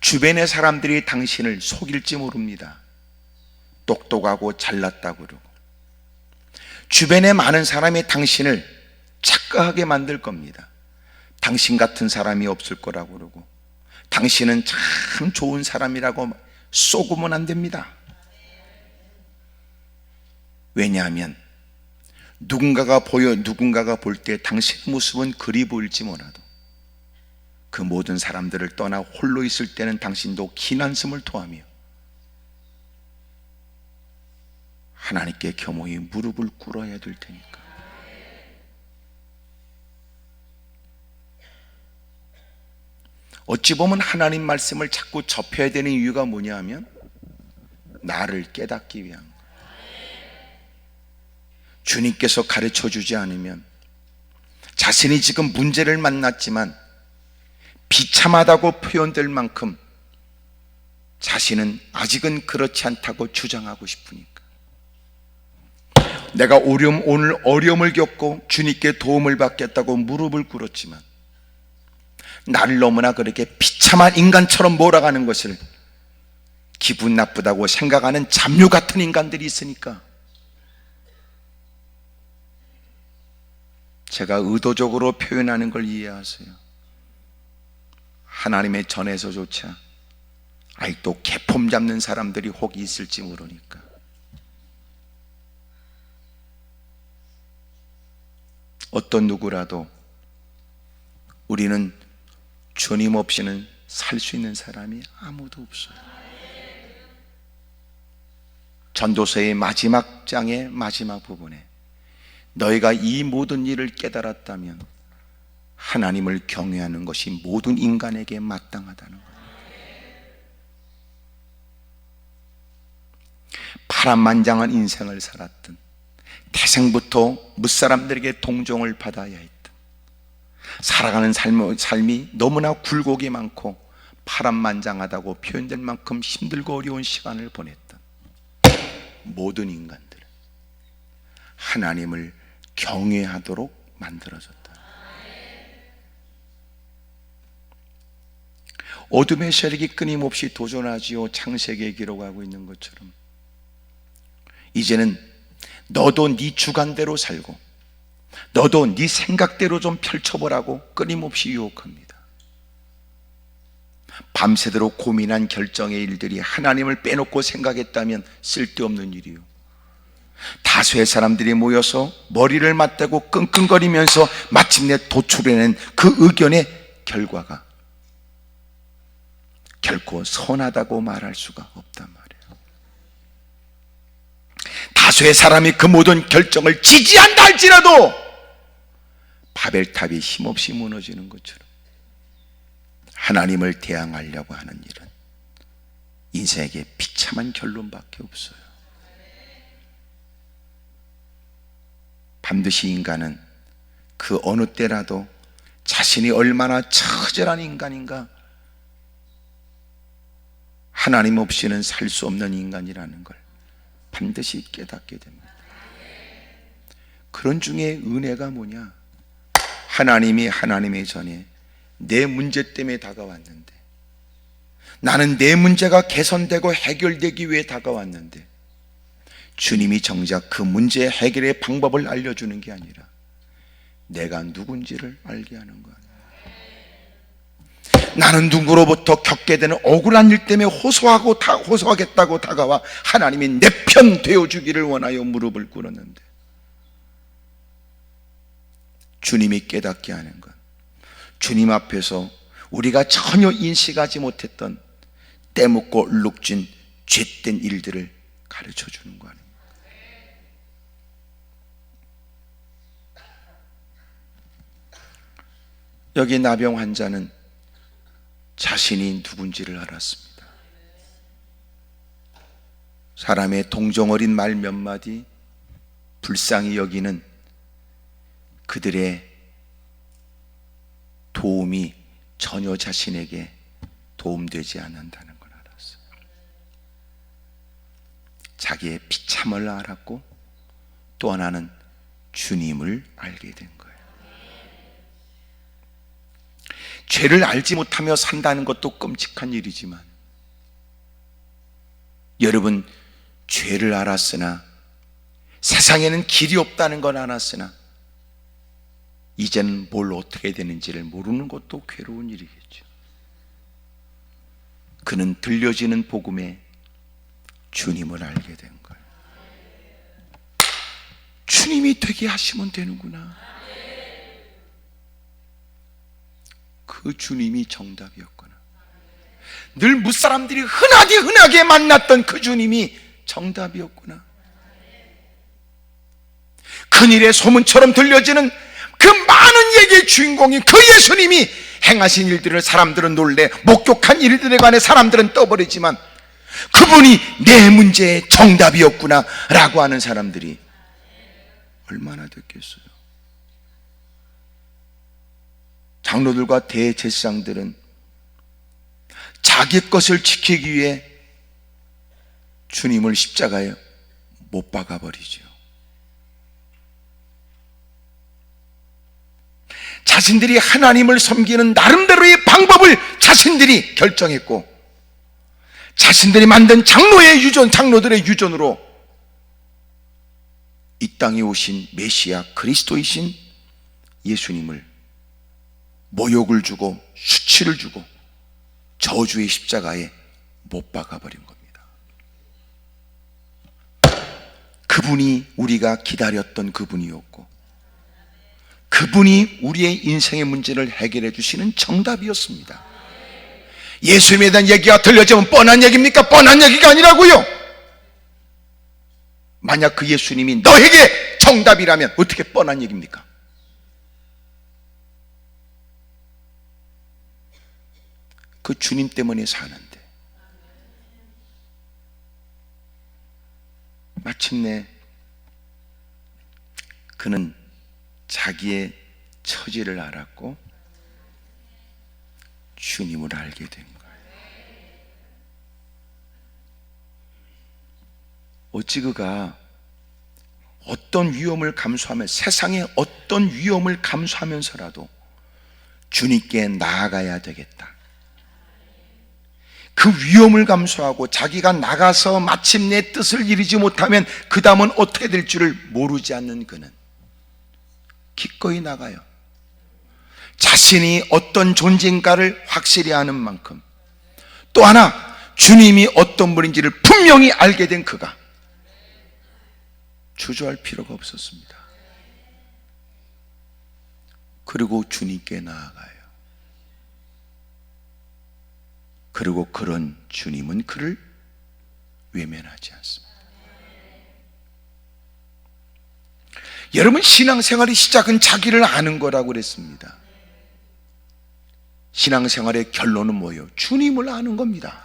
주변의 사람들이 당신을 속일지 모릅니다. 똑똑하고 잘났다고 그러고, 주변의 많은 사람이 당신을 착각하게 만들 겁니다. 당신 같은 사람이 없을 거라고 그러고, 당신은 참 좋은 사람이라고 쏘으면 안 됩니다. 왜냐하면 누군가가 볼 때 당신의 모습은 그리 보일지 몰라도 그 모든 사람들을 떠나 홀로 있을 때는 당신도 긴 한숨을 토하며 하나님께 겸허히 무릎을 꿇어야 될 테니까. 어찌 보면 하나님 말씀을 자꾸 접해야 되는 이유가 뭐냐 하면 나를 깨닫기 위한 거예요. 주님께서 가르쳐 주지 않으면 자신이 지금 문제를 만났지만 비참하다고 표현될 만큼 자신은 아직은 그렇지 않다고 주장하고 싶으니까, 내가 오늘 어려움을 겪고 주님께 도움을 받겠다고 무릎을 꿇었지만 나를 너무나 그렇게 비참한 인간처럼 몰아가는 것을 기분 나쁘다고 생각하는 잡류 같은 인간들이 있으니까 제가 의도적으로 표현하는 걸 이해하세요. 하나님의 전에서조차 아직도 개폼 잡는 사람들이 혹 있을지 모르니까. 어떤 누구라도 우리는 주님 없이는 살 수 있는 사람이 아무도 없어요. 전도서의 마지막 장의 마지막 부분에 너희가 이 모든 일을 깨달았다면 하나님을 경외하는 것이 모든 인간에게 마땅하다는 거예요. 파란만장한 인생을 살았던, 태생부터 무사람들에게 동정을 받아야 했던, 살아가는 삶이 너무나 굴곡이 많고 파란만장하다고 표현될 만큼 힘들고 어려운 시간을 보냈던 모든 인간들, 하나님을 경외하도록 만들어졌다. 어둠의 세력이 끊임없이 도전하지요. 창세기에 기록하고 있는 것처럼 이제는 너도 네 주관대로 살고 너도 네 생각대로 좀 펼쳐보라고 끊임없이 유혹합니다. 밤새도록 고민한 결정의 일들이 하나님을 빼놓고 생각했다면 쓸데없는 일이요, 다수의 사람들이 모여서 머리를 맞대고 끙끙거리면서 마침내 도출해낸 그 의견의 결과가 결코 선하다고 말할 수가 없단 말이에요. 다수의 사람이 그 모든 결정을 지지한다 할지라도 바벨탑이 힘없이 무너지는 것처럼 하나님을 대항하려고 하는 일은 인생에게 비참한 결론밖에 없어요. 반드시 인간은 그 어느 때라도 자신이 얼마나 처절한 인간인가, 하나님 없이는 살 수 없는 인간이라는 걸 반드시 깨닫게 됩니다. 그런 중에 은혜가 뭐냐? 하나님이 하나님의 전에 내 문제 때문에 다가왔는데, 나는 내 문제가 개선되고 해결되기 위해 다가왔는데 주님이 정작 그 문제 해결의 방법을 알려주는 게 아니라 내가 누군지를 알게 하는 거야. 나는 누구로부터 겪게 되는 억울한 일 때문에 호소하겠다고 다가와 하나님이 내 편 되어주기를 원하여 무릎을 꿇었는데, 주님이 깨닫게 하는 것, 주님 앞에서 우리가 전혀 인식하지 못했던 때묻고 얼룩진 죄된 일들을 가르쳐 주는 거 아닙니까? 여기 나병 환자는 자신이 누군지를 알았습니다. 사람의 동정 어린 말 몇 마디, 불쌍히 여기는 그들의 도움이 전혀 자신에게 도움되지 않는다는 걸 알았어요. 자기의 비참을 알았고 또 하나는 주님을 알게 된 거예요. 죄를 알지 못하며 산다는 것도 끔찍한 일이지만, 여러분, 죄를 알았으나, 세상에는 길이 없다는 걸 알았으나, 이제는 뭘 어떻게 되는지를 모르는 것도 괴로운 일이겠죠. 그는 들려지는 복음에 주님을 알게 된 거예요. 주님이 되게 하시면 되는구나. 그 주님이 정답이었구나. 늘 무사람들이 흔하게 만났던 그 주님이 정답이었구나. 큰일의 소문처럼 들려지는 그 많은 얘기의 주인공인 그 예수님이 행하신 일들을 사람들은 놀래, 목격한 일들에 관해 사람들은 떠버리지만, 그분이 내 문제의 정답이었구나 라고 하는 사람들이 얼마나 됐겠어요. 장로들과 대제사장들은 자기 것을 지키기 위해 주님을 십자가에 못 박아버리죠. 자신들이 하나님을 섬기는 나름대로의 방법을 자신들이 결정했고, 자신들이 만든 장로들의 유전으로 이 땅에 오신 메시아 그리스도이신 예수님을 모욕을 주고 수치를 주고 저주의 십자가에 못 박아버린 겁니다. 그분이 우리가 기다렸던 그분이었고, 그분이 우리의 인생의 문제를 해결해 주시는 정답이었습니다. 예수님에 대한 얘기가 들려지면 뻔한 얘기입니까? 뻔한 얘기가 아니라고요. 만약 그 예수님이 너에게 정답이라면 어떻게 뻔한 얘기입니까? 그 주님 때문에 사는데, 마침내 그는 자기의 처지를 알았고 주님을 알게 된 거예요. 어찌 그가 어떤 위험을 감수하며, 세상의 어떤 위험을 감수하면서라도 주님께 나아가야 되겠다, 그 위험을 감수하고 자기가 나가서 마침내 뜻을 이루지 못하면 그 다음은 어떻게 될 줄을 모르지 않는 그는 기꺼이 나가요. 자신이 어떤 존재인가를 확실히 아는 만큼, 또 하나 주님이 어떤 분인지를 분명히 알게 된 그가 주저할 필요가 없었습니다. 그리고 주님께 나아가요. 그리고 그런 주님은 그를 외면하지 않습니다. 여러분, 신앙생활의 시작은 자기를 아는 거라고 그랬습니다. 신앙생활의 결론은 뭐예요? 주님을 아는 겁니다.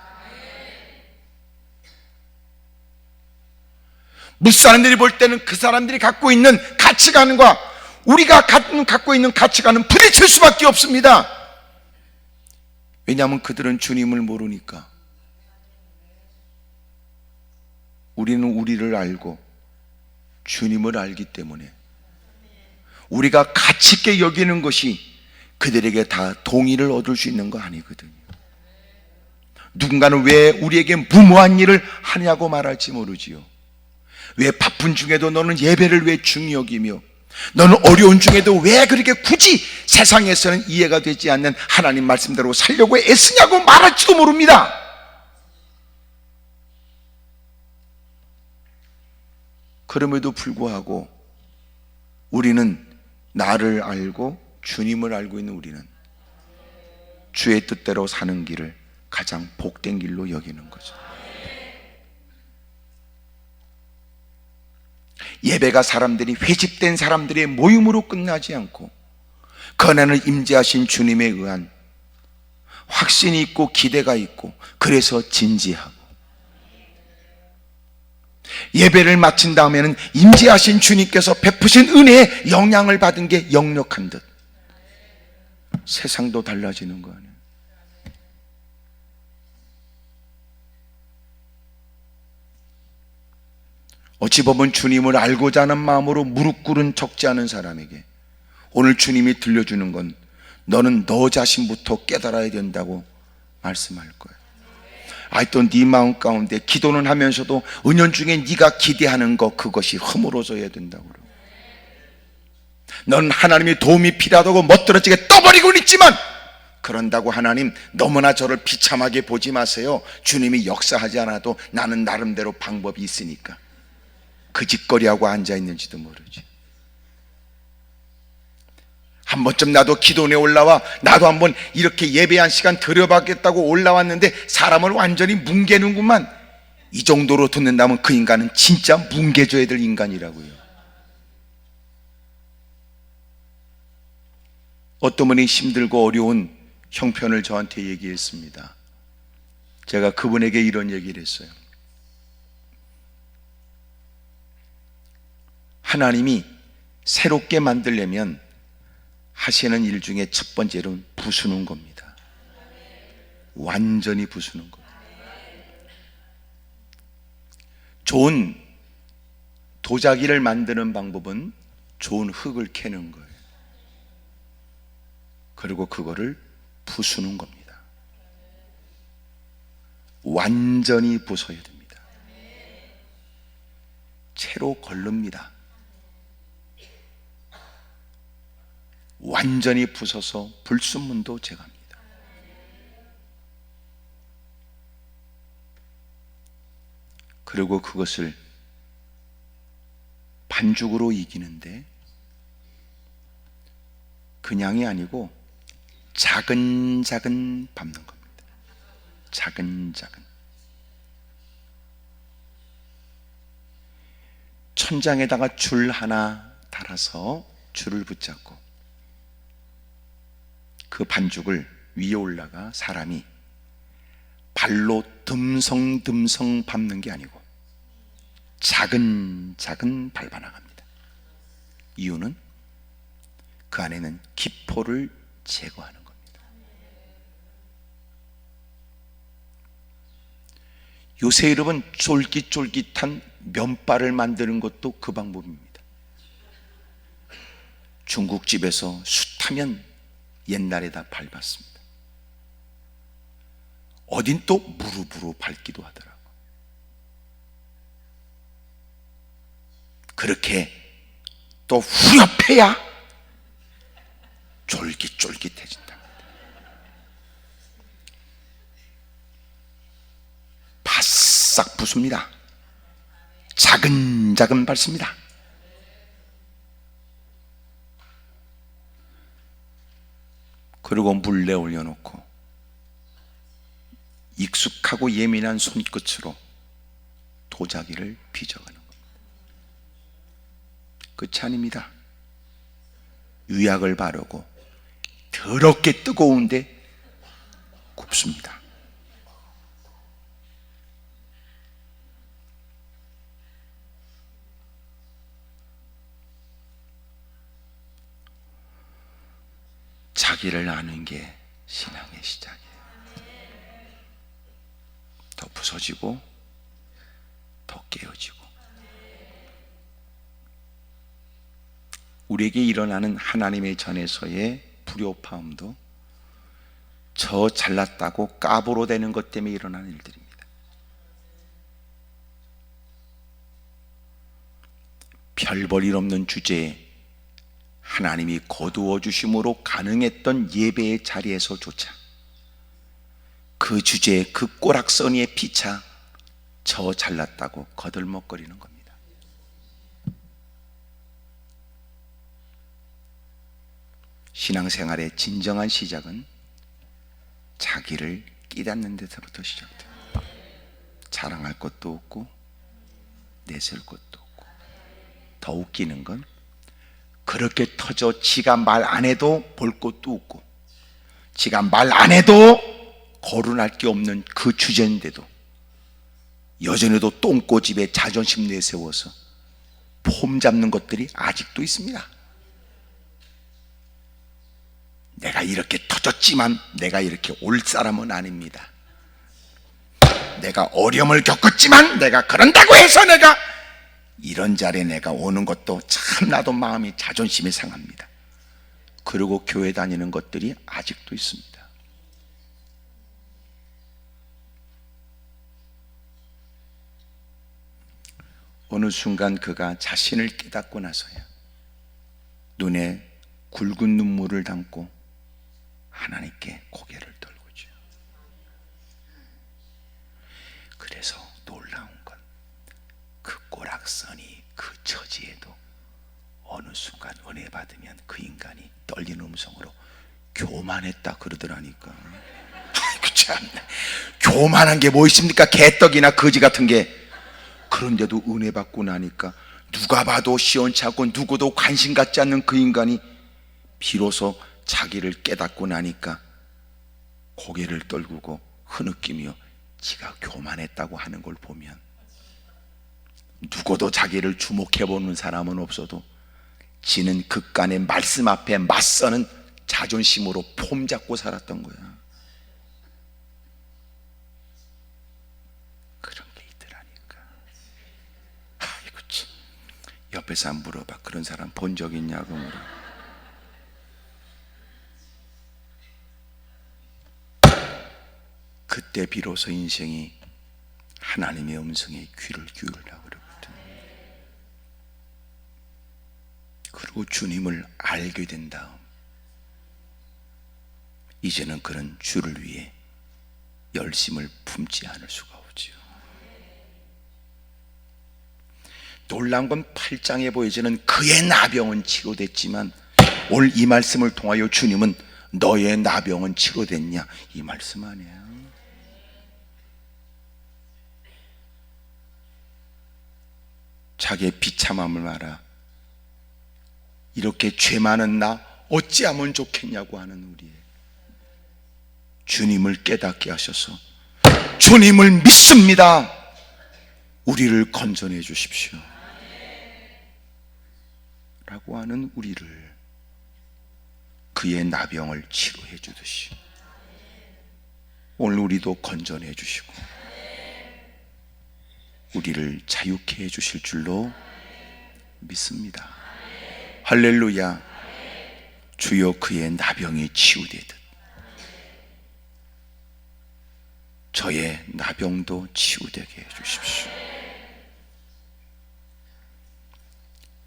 무사람들이 볼 때는 그 사람들이 갖고 있는 가치관과 우리가 갖고 있는 가치관은 부딪힐 수밖에 없습니다. 왜냐하면 그들은 주님을 모르니까. 우리는 우리를 알고 주님을 알기 때문에 우리가 가치 있게 여기는 것이 그들에게 다 동의를 얻을 수 있는 거 아니거든요. 누군가는 왜 우리에게 무모한 일을 하냐고 말할지 모르지요. 왜 바쁜 중에도 너는 예배를 왜 중히 여기며, 너는 어려운 중에도 왜 그렇게 굳이 세상에서는 이해가 되지 않는 하나님 말씀대로 살려고 애쓰냐고 말할지도 모릅니다. 그럼에도 불구하고 우리는 나를 알고 주님을 알고 있는 우리는 주의 뜻대로 사는 길을 가장 복된 길로 여기는 거죠. 예배가 사람들이 회집된 사람들의 모임으로 끝나지 않고 그 안에는 임재하신 주님에 의한 확신이 있고 기대가 있고, 그래서 진지하고, 예배를 마친 다음에는 임재하신 주님께서 베푸신 은혜에 영향을 받은 게 역력한 듯 세상도 달라지는 거 아니에요. 어찌 보면 주님을 알고자 하는 마음으로 무릎 꿇은 적지 않은 사람에게 오늘 주님이 들려주는 건 너는 너 자신부터 깨달아야 된다고 말씀할 거예요. 또 네 마음 가운데 기도는 하면서도 은연중에 네가 기대하는 것, 그것이 허물어져야 된다고 그러고, 넌 하나님의 도움이 필요하다고 멋들어지게 떠버리고 있지만, 그런다고 하나님 너무나 저를 비참하게 보지 마세요. 주님이 역사하지 않아도 나는 나름대로 방법이 있으니까. 그 짓거리하고 앉아있는지도 모르지. 한 번쯤 나도 기도원에 올라와 나도 한번 이렇게 예배한 시간 드려봤겠다고 올라왔는데 사람을 완전히 뭉개는구만. 이 정도로 듣는다면 그 인간은 진짜 뭉개져야 될 인간이라고요. 어떤 분이 힘들고 어려운 형편을 저한테 얘기했습니다. 제가 그분에게 이런 얘기를 했어요. 하나님이 새롭게 만들려면 하시는 일 중에 첫 번째로는 부수는 겁니다. 완전히 부수는 겁니다. 좋은 도자기를 만드는 방법은 좋은 흙을 캐는 거예요. 그리고 그거를 부수는 겁니다. 완전히 부숴야 됩니다. 채로 걸릅니다. 완전히 부숴서 불순물도 제거합니다. 그리고 그것을 반죽으로 이기는데 그냥이 아니고 작은 밟는 겁니다. 작은. 천장에다가 줄 하나 달아서 줄을 붙잡고 그 반죽을 위에 올라가 사람이 발로 듬성듬성 밟는 게 아니고 작은 밟아 나갑니다. 이유는 그 안에는 기포를 제거하는 겁니다. 요새 여러분 쫄깃쫄깃한 면발을 만드는 것도 그 방법입니다. 중국집에서 숯하면 옛날에 다 밟았습니다. 어딘 또 무릎으로 밟기도 하더라고. 그렇게 또 후렵해야 쫄깃쫄깃해진다. 바싹 부숩니다. 작은 밟습니다. 그리고 물에 올려놓고 익숙하고 예민한 손끝으로 도자기를 빚어가는 겁니다. 끝이 아닙니다. 유약을 바르고 더럽게 뜨거운데 굽습니다. 자기를 아는 게 신앙의 시작이에요. 더 부서지고 더 깨어지고. 우리에게 일어나는 하나님의 전에서의 불효파음도 저 잘났다고 까부로 되는 것 때문에 일어나는 일들입니다. 별 볼 일 없는 주제에 하나님이 거두어 주심으로 가능했던 예배의 자리에서조차 그 주제에 그 꼬락서니에 피차 저 잘났다고 거들먹거리는 겁니다. 신앙생활의 진정한 시작은 자기를 깨닫는 데서부터 시작돼요. 자랑할 것도 없고 내세울 것도 없고. 더 웃기는 건 그렇게 터져 지가 말 안 해도 볼 것도 없고 지가 말 안 해도 거론할 게 없는 그 주제인데도 여전히도 똥꼬집에 자존심 내세워서 폼 잡는 것들이 아직도 있습니다. 내가 이렇게 터졌지만 내가 이렇게 올 사람은 아닙니다. 내가 어려움을 겪었지만 내가 그런다고 해서 내가 이런 자리에 내가 오는 것도 참 나도 마음이 자존심이 상합니다. 그러고 교회 다니는 것들이 아직도 있습니다. 어느 순간 그가 자신을 깨닫고 나서야 눈에 굵은 눈물을 담고 하나님께 고개를 떨구죠. 그래서 놀라운 건 그 꼬락서니 그 처지에도 어느 순간 은혜 받으면 그 인간이 떨리는 음성으로 교만했다 그러더라니까. 아이고 참네. 교만한 게 뭐 있습니까? 개떡이나 거지 같은 게. 그런데도 은혜 받고 나니까 누가 봐도 시원치 않고 누구도 관심 갖지 않는 그 인간이 비로소 자기를 깨닫고 나니까 고개를 떨구고 흐느끼며 지가 교만했다고 하는 걸 보면, 누구도 자기를 주목해보는 사람은 없어도 지는 극간의 말씀 앞에 맞서는 자존심으로 폼 잡고 살았던 거야. 그런 게 있더라니까. 아이고 참. 옆에서 안 물어봐. 그런 사람 본 적 있냐고 물어. 그때 비로소 인생이 하나님의 음성에 귀를 기울이라고 그러거든. 그리고 주님을 알게 된 다음 이제는 그런 주를 위해 열심을 품지 않을 수가 없지요. 놀라운 건 8장에 보여지는 그의 나병은 치료됐지만 오늘 이 말씀을 통하여 주님은 너의 나병은 치료됐냐 이 말씀 아니에요. 자기의 비참함을 알아 이렇게 죄 많은 나 어찌하면 좋겠냐고 하는 우리의 주님을 깨닫게 하셔서 주님을 믿습니다. 우리를 건져내 주십시오 라고 하는 우리를 그의 나병을 치료해 주듯이 오늘 우리도 건져내 주시고 우리를 자유케 해 주실 줄로 믿습니다. 할렐루야. 주여 그의 나병이 치유되듯 저의 나병도 치유되게 해 주십시오.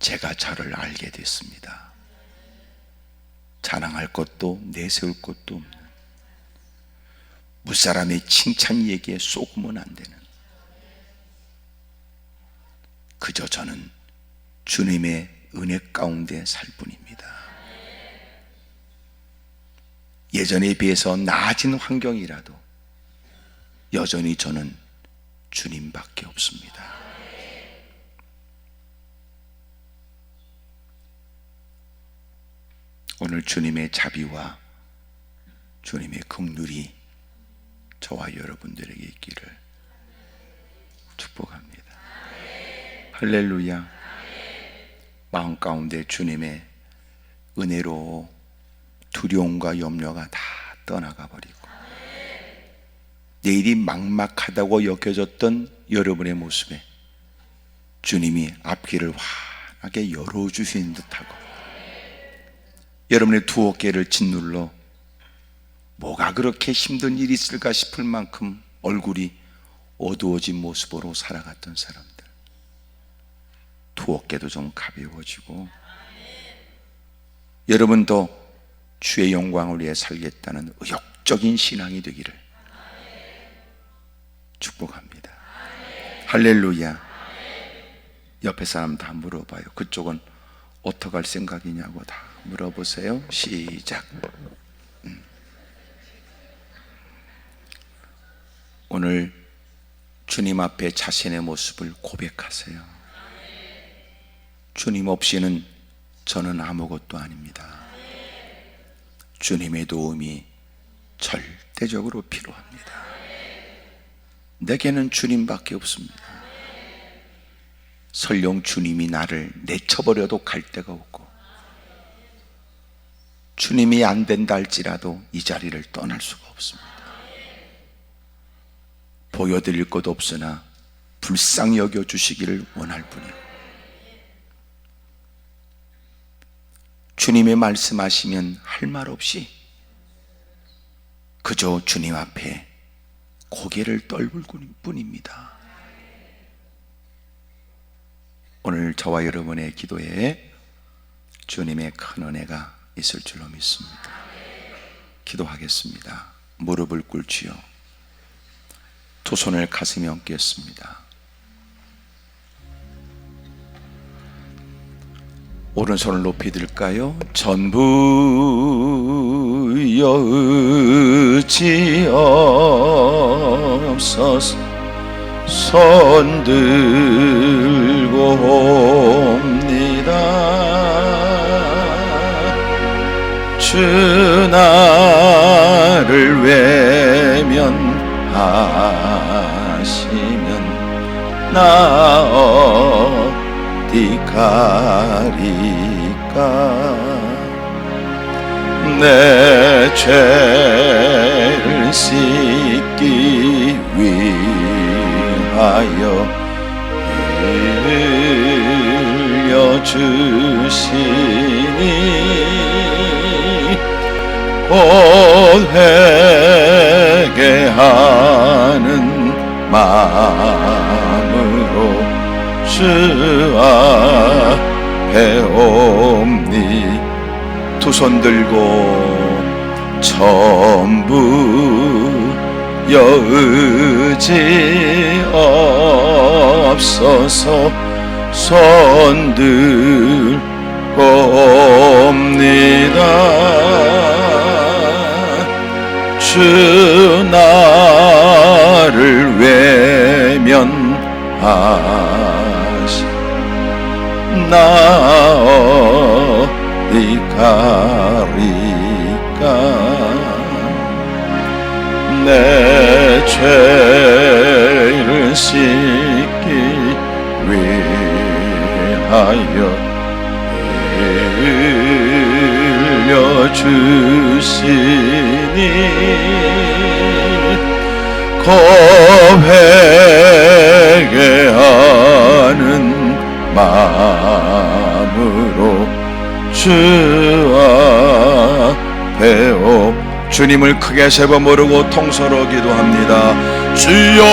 제가 저를 알게 됐습니다. 자랑할 것도 내세울 것도 없는, 무사람의 칭찬 얘기에 속으면 안 되는, 그저 저는 주님의 은혜 가운데 살 뿐입니다. 예전에 비해서 나아진 환경이라도 여전히 저는 주님밖에 없습니다. 오늘 주님의 자비와 주님의 긍휼이 저와 여러분들에게 있기를 축복합니다. 할렐루야. 마음 가운데 주님의 은혜로 두려움과 염려가 다 떠나가 버리고 내일이 막막하다고 여겨졌던 여러분의 모습에 주님이 앞길을 환하게 열어주시는 듯하고 여러분의 두 어깨를 짓눌러 뭐가 그렇게 힘든 일이 있을까 싶을 만큼 얼굴이 어두워진 모습으로 살아갔던 사람들, 두 어깨도 좀 가벼워지고 여러분도 주의 영광을 위해 살겠다는 의욕적인 신앙이 되기를 축복합니다. 할렐루야. 옆에 사람 다 물어봐요. 그쪽은 어떻게 할 생각이냐고 다 물어보세요. 시작. 오늘 주님 앞에 자신의 모습을 고백하세요. 주님 없이는 저는 아무것도 아닙니다. 주님의 도움이 절대적으로 필요합니다. 내게는 주님밖에 없습니다. 설령 주님이 나를 내쳐버려도 갈 데가 없고 주님이 안 된다 할지라도 이 자리를 떠날 수가 없습니다. 보여드릴 것 없으나 불쌍히 여겨주시기를 원할 뿐이에요. 주님의 말씀하시면 할 말 없이 그저 주님 앞에 고개를 떨굴 뿐입니다. 오늘 저와 여러분의 기도에 주님의 큰 은혜가 있을 줄로 믿습니다. 기도하겠습니다. 무릎을 꿇지요. 두 손을 가슴에 얹겠습니다. 오른손을 높이 들까요? 전부 여의지옵소서. 손 들고 옵니다. 주 나를 외면하시면 나 어디 가리까. 내 죄를 씻기 위하여 흘려주시니 곧 회개하는 마음으로 주 앞에 옵니. 두 손 들고 전부 여의지옵소서. 손 들고 옵니다. 주 나를 외면하시 나 어디 가리까. 내 죄를 씻기 위하여 흘려주시니 곧 회개하는 마음으로 주 앞에 오. 주님을 크게 세 번 부르고 통서로 기도합니다. 주여